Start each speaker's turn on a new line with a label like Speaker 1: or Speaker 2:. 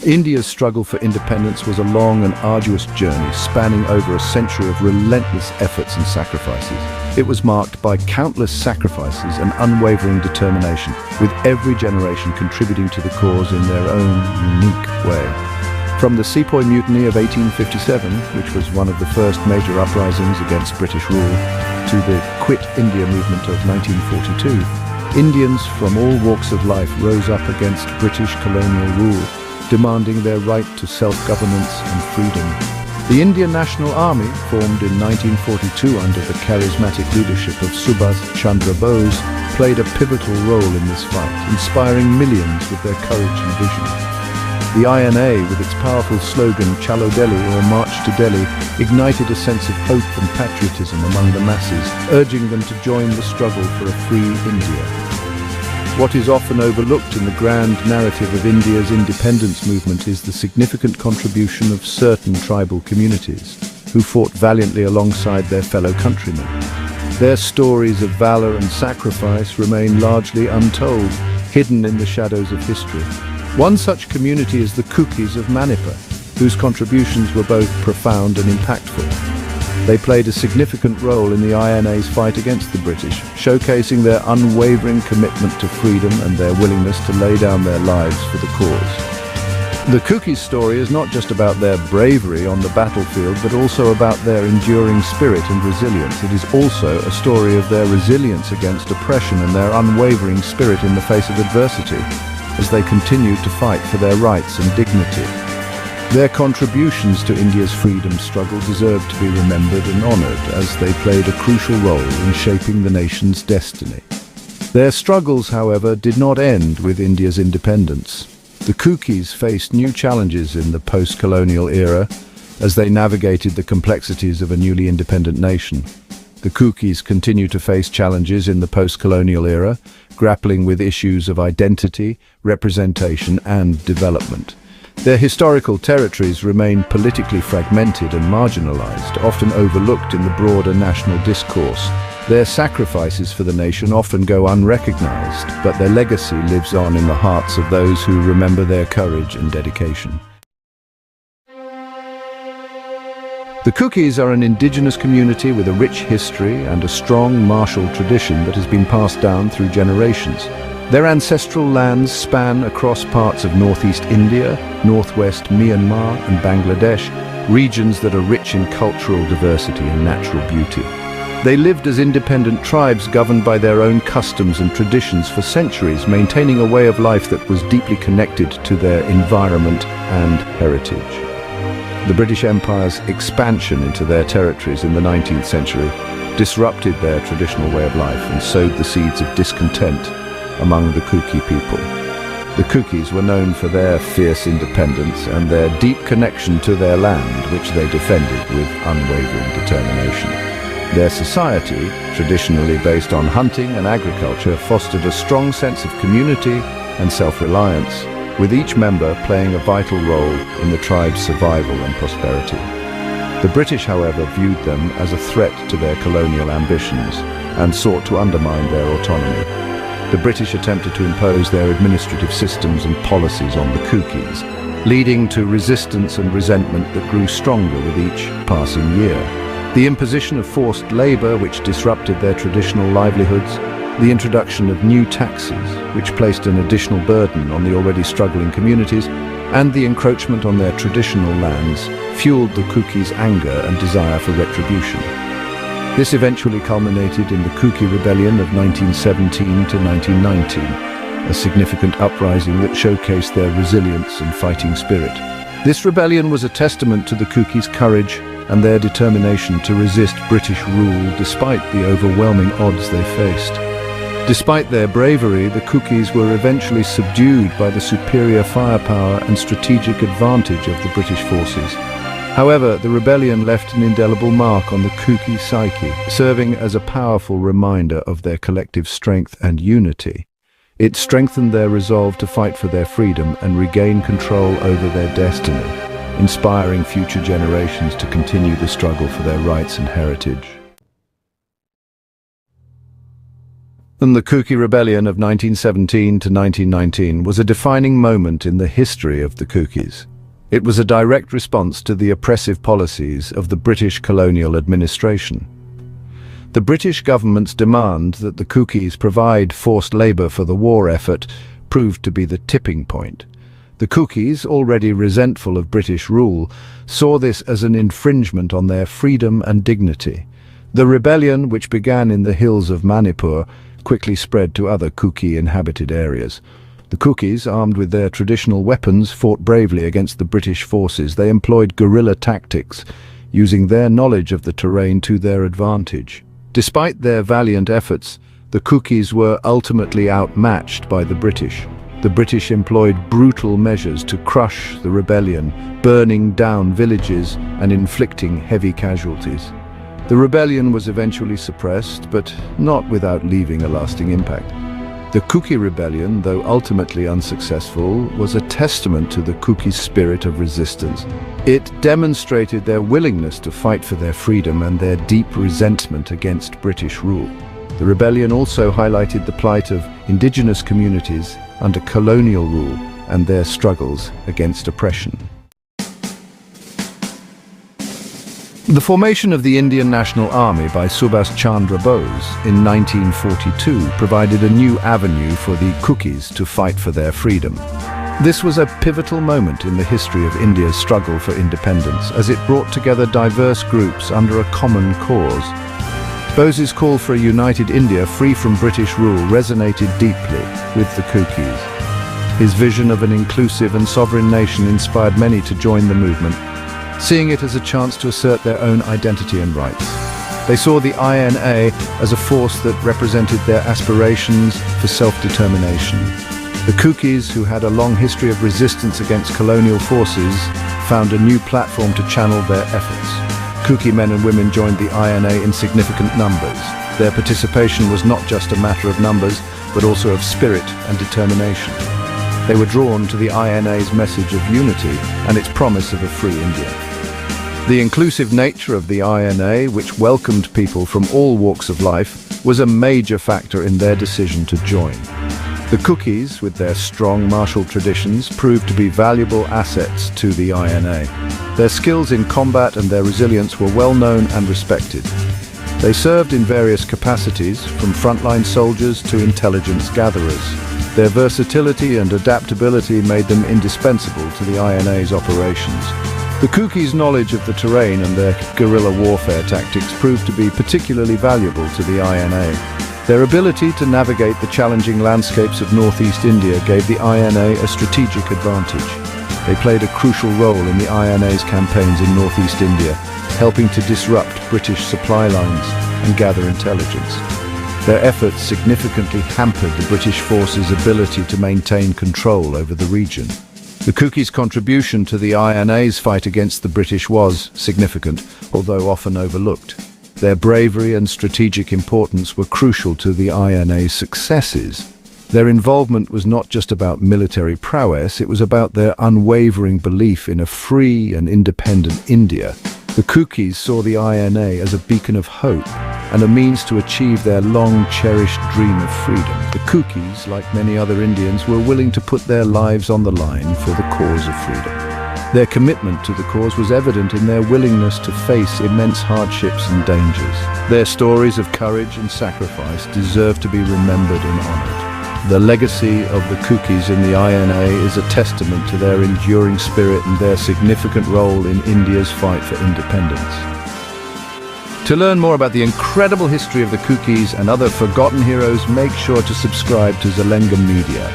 Speaker 1: India's struggle for independence was a long and arduous journey spanning over a century of relentless efforts and sacrifices. It was marked by countless sacrifices and unwavering determination, with every generation contributing to the cause in their own unique way. From the Sepoy Mutiny of 1857, which was one of the first major uprisings against British rule, to the Quit India movement of 1942, Indians from all walks of life rose up against British colonial rule, demanding their right to self-governance and freedom. The Indian National Army, formed in 1942 under the charismatic leadership of Subhash Chandra Bose, played a pivotal role in this fight, inspiring millions with their courage and vision. The INA, with its powerful slogan, Chalo Delhi, or March to Delhi, ignited a sense of hope and patriotism among the masses, urging them to join the struggle for a free India. What is often overlooked in the grand narrative of India's independence movement is the significant contribution of certain tribal communities, who fought valiantly alongside their fellow countrymen. Their stories of valor and sacrifice remain largely untold, hidden in the shadows of history. One such community is the Kukis of Manipur, whose contributions were both profound and impactful. They played a significant role in the INA's fight against the British, showcasing their unwavering commitment to freedom and their willingness to lay down their lives for the cause. The Kukis' story is not just about their bravery on the battlefield, but also about their enduring spirit and resilience. It is also a story of their resilience against oppression and their unwavering spirit in the face of adversity, as they continued to fight for their rights and dignity. Their contributions to India's freedom struggle deserve to be remembered and honoured, as they played a crucial role in shaping the nation's destiny. Their struggles, however, did not end with India's independence. The Kukis faced new challenges in the post-colonial era as they navigated the complexities of a newly independent nation. The Kukis continue to face challenges in the post-colonial era, grappling with issues of identity, representation, and development. Their historical territories remain politically fragmented and marginalized, often overlooked in the broader national discourse. Their sacrifices for the nation often go unrecognized, but their legacy lives on in the hearts of those who remember their courage and dedication. The Kukis are an indigenous community with a rich history and a strong martial tradition that has been passed down through generations. Their ancestral lands span across parts of northeast India, northwest Myanmar and Bangladesh, regions that are rich in cultural diversity and natural beauty. They lived as independent tribes governed by their own customs and traditions for centuries, maintaining a way of life that was deeply connected to their environment and heritage. The British Empire's expansion into their territories in the 19th century disrupted their traditional way of life and sowed the seeds of discontent among the Kuki people. The Kukis were known for their fierce independence and their deep connection to their land, which they defended with unwavering determination. Their society, traditionally based on hunting and agriculture, fostered a strong sense of community and self-reliance, with each member playing a vital role in the tribe's survival and prosperity. The British, however, viewed them as a threat to their colonial ambitions and sought to undermine their autonomy. The British attempted to impose their administrative systems and policies on the Kukis, leading to resistance and resentment that grew stronger with each passing year. The imposition of forced labor, which disrupted their traditional livelihoods, the introduction of new taxes, which placed an additional burden on the already struggling communities, and the encroachment on their traditional lands fueled the Kukis' anger and desire for retribution. This eventually culminated in the Kuki Rebellion of 1917 to 1919, a significant uprising that showcased their resilience and fighting spirit. This rebellion was a testament to the Kukis' courage and their determination to resist British rule despite the overwhelming odds they faced. Despite their bravery, the Kukis were eventually subdued by the superior firepower and strategic advantage of the British forces. However, the rebellion left an indelible mark on the Kuki psyche, serving as a powerful reminder of their collective strength and unity. It strengthened their resolve to fight for their freedom and regain control over their destiny, inspiring future generations to continue the struggle for their rights and heritage. And the Kuki Rebellion of 1917 to 1919 was a defining moment in the history of the Kukis. It was a direct response to the oppressive policies of the British colonial administration. The British government's demand that the Kukis provide forced labor for the war effort proved to be the tipping point. The Kukis, already resentful of British rule, saw this as an infringement on their freedom and dignity. The rebellion, which began in the hills of Manipur, quickly spread to other Kuki-inhabited areas. The Kukis, armed with their traditional weapons, fought bravely against the British forces. They employed guerrilla tactics, using their knowledge of the terrain to their advantage. Despite their valiant efforts, the Kukis were ultimately outmatched by the British. The British employed brutal measures to crush the rebellion, burning down villages and inflicting heavy casualties. The rebellion was eventually suppressed, but not without leaving a lasting impact. The Kuki rebellion, though ultimately unsuccessful, was a testament to the Kuki spirit of resistance. It demonstrated their willingness to fight for their freedom and their deep resentment against British rule. The rebellion also highlighted the plight of indigenous communities under colonial rule and their struggles against oppression. The formation of the Indian National Army by Subhas Chandra Bose in 1942 provided a new avenue for the Kukis to fight for their freedom. This was a pivotal moment in the history of India's struggle for independence, as it brought together diverse groups under a common cause. Bose's call for a united India free from British rule resonated deeply with the Kukis. His vision of an inclusive and sovereign nation inspired many to join the movement, seeing it as a chance to assert their own identity and rights. They saw the INA as a force that represented their aspirations for self-determination. The Kukis, who had a long history of resistance against colonial forces, found a new platform to channel their efforts. Kuki men and women joined the INA in significant numbers. Their participation was not just a matter of numbers, but also of spirit and determination. They were drawn to the INA's message of unity and its promise of a free India. The inclusive nature of the INA, which welcomed people from all walks of life, was a major factor in their decision to join. The Kukis, with their strong martial traditions, proved to be valuable assets to the INA. Their skills in combat and their resilience were well known and respected. They served in various capacities, from frontline soldiers to intelligence gatherers. Their versatility and adaptability made them indispensable to the INA's operations. The Kukis' knowledge of the terrain and their guerrilla warfare tactics proved to be particularly valuable to the INA. Their ability to navigate the challenging landscapes of northeast India gave the INA a strategic advantage. They played a crucial role in the INA's campaigns in northeast India, helping to disrupt British supply lines and gather intelligence. Their efforts significantly hampered the British forces' ability to maintain control over the region. The Kukis' contribution to the INA's fight against the British was significant, although often overlooked. Their bravery and strategic importance were crucial to the INA's successes. Their involvement was not just about military prowess, it was about their unwavering belief in a free and independent India. The Kukis saw the INA as a beacon of hope and a means to achieve their long-cherished dream of freedom. The Kukis, like many other Indians, were willing to put their lives on the line for the cause of freedom. Their commitment to the cause was evident in their willingness to face immense hardships and dangers. Their stories of courage and sacrifice deserve to be remembered and honored. The legacy of the Kukis in the INA is a testament to their enduring spirit and their significant role in India's fight for independence. To learn more about the incredible history of the Kukis and other forgotten heroes, make sure to subscribe to Zelengam Media.